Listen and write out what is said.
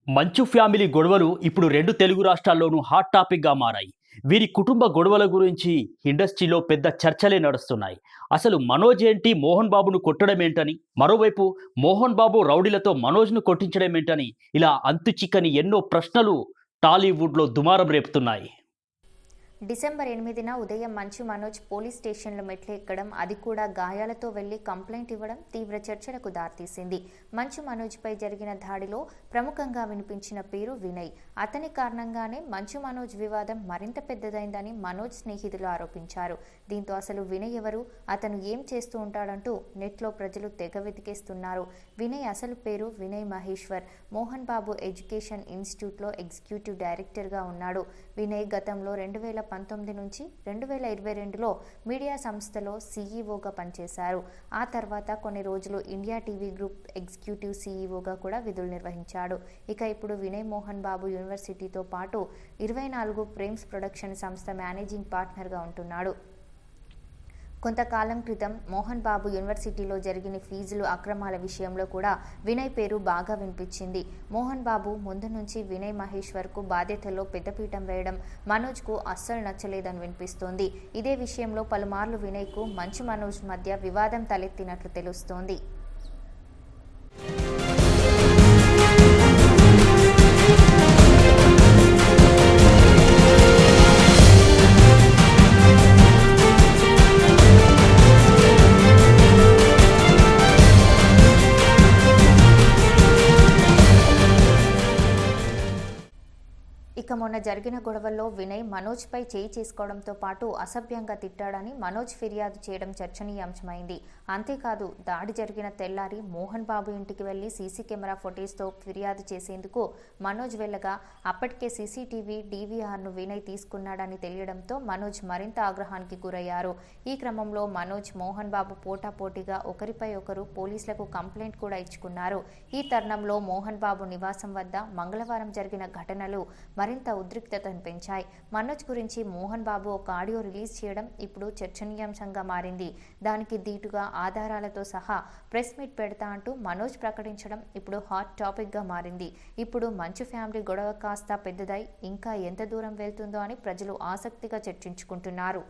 మంచు ఫ్యామిలీ గొడవలు ఇప్పుడు రెండు తెలుగు రాష్ట్రాల్లోనూ హాట్ టాపిక్గా మారాయి. వీరి కుటుంబ గొడవల గురించి ఇండస్ట్రీలో పెద్ద చర్చలే నడుస్తున్నాయి. అసలు మనోజ్ ఏంటి మోహన్ బాబును కొట్టడం ఏంటని, మరోవైపు మోహన్ బాబు రౌడీలతో మనోజ్ను కొట్టించడం ఏంటని, ఇలా అంతుచిక్కని ఎన్నో ప్రశ్నలు టాలీవుడ్లో దుమారం రేపుతున్నాయి. డిసెంబర్ 8న ఉదయం మంచు మనోజ్ పోలీస్ స్టేషన్లో మెట్లు ఎక్కడం, అది కూడా గాయాలతో వెళ్లి కంప్లైంట్ ఇవ్వడం తీవ్ర చర్చలకు దారితీసింది. మంచు మనోజ్పై జరిగిన దాడిలో ప్రముఖంగా వినిపించిన పేరు వినయ్. అతని కారణంగానే మంచు మనోజ్ వివాదం మరింత పెద్దదైందని మనోజ్ స్నేహితులు ఆరోపించారు. దీంతో అసలు వినయ్ ఎవరు, అతను ఏం చేస్తూ ఉంటాడంటూ నెట్లో ప్రజలు తెగ వెతికేస్తున్నారు. వినయ్ అసలు పేరు వినయ్ మహేశ్వర్. మోహన్ బాబు ఎడ్యుకేషన్ ఇన్స్టిట్యూట్లో ఎగ్జిక్యూటివ్ డైరెక్టర్గా ఉన్నాడు. వినయ్ గతంలో 2019 నుంచి 2022లో మీడియా సంస్థలో సీఈఓగా పనిచేశారు. ఆ తర్వాత కొన్ని రోజులు ఇండియా టీవీ గ్రూప్ ఎగ్జిక్యూటివ్ సీఈఓగా కూడా విధులు నిర్వహించాడు. ఇక ఇప్పుడు వినయ్ మోహన్ బాబు యూనివర్సిటీతో పాటు 24 ప్రేమ్స్ ప్రొడక్షన్ సంస్థ మేనేజింగ్ పార్ట్నర్గా ఉంటున్నాడు. కొంతకాలం క్రితం మోహన్ బాబు యూనివర్సిటీలో జరిగిన ఫీజులు అక్రమాల విషయంలో కూడా వినయ్ పేరు బాగా వినిపించింది. మోహన్ బాబు ముందు నుంచి వినయ్ మహేశ్వర్కు బాధ్యతల్లో పెద్దపీఠం వేయడం మనోజ్కు అస్సలు నచ్చలేదని వినిపిస్తోంది. ఇదే విషయంలో పలుమార్లు వినయ్కు మంచు మనోజ్ మధ్య వివాదం తలెత్తినట్లు తెలుస్తోంది. ఇక మొన్న జరిగిన గొడవల్లో వినయ్ మనోజ్పై చేయి చేసుకోవడంతో పాటు అసభ్యంగా తిట్టాడని మనోజ్ ఫిర్యాదు చేయడం చర్చనీయాంశమైంది. అంతేకాదు, దాడి జరిగిన తెల్లారి మోహన్ బాబు ఇంటికి వెళ్లి సీసీ కెమెరా ఫుటేజ్తో ఫిర్యాదు చేసేందుకు మనోజ్ వెళ్లగా అప్పటికే సీసీటీవీ డీవీఆర్ను వినయ్ తీసుకున్నాడని తెలియడంతో మనోజ్ మరింత ఆగ్రహానికి గురయ్యారు. ఈ క్రమంలో మనోజ్, మోహన్ బాబు పోటాపోటీగా ఒకరిపై ఒకరు పోలీసులకు కంప్లైంట్ కూడా ఇచ్చుకున్నారు. ఈ తరుణంలో మోహన్ బాబు నివాసం వద్ద మంగళవారం జరిగిన ఘటనలు మరింత ఉద్రిక్తతను పెంచాయి. మనోజ్ గురించి మోహన్ బాబు ఒక ఆడియో రిలీజ్ చేయడం ఇప్పుడు చర్చనీయాంశంగా మారింది. దానికి దీటుగా ఆధారాలతో సహా ప్రెస్ మీట్ పెడతా అంటూ మనోజ్ ప్రకటించడం ఇప్పుడు హాట్ టాపిక్గా మారింది. ఇప్పుడు మంచు ఫ్యామిలీ గొడవ కాస్త పెద్దదై ఇంకా ఎంత దూరం వెళ్తుందో అని ప్రజలు ఆసక్తిగా చర్చించుకుంటున్నారు.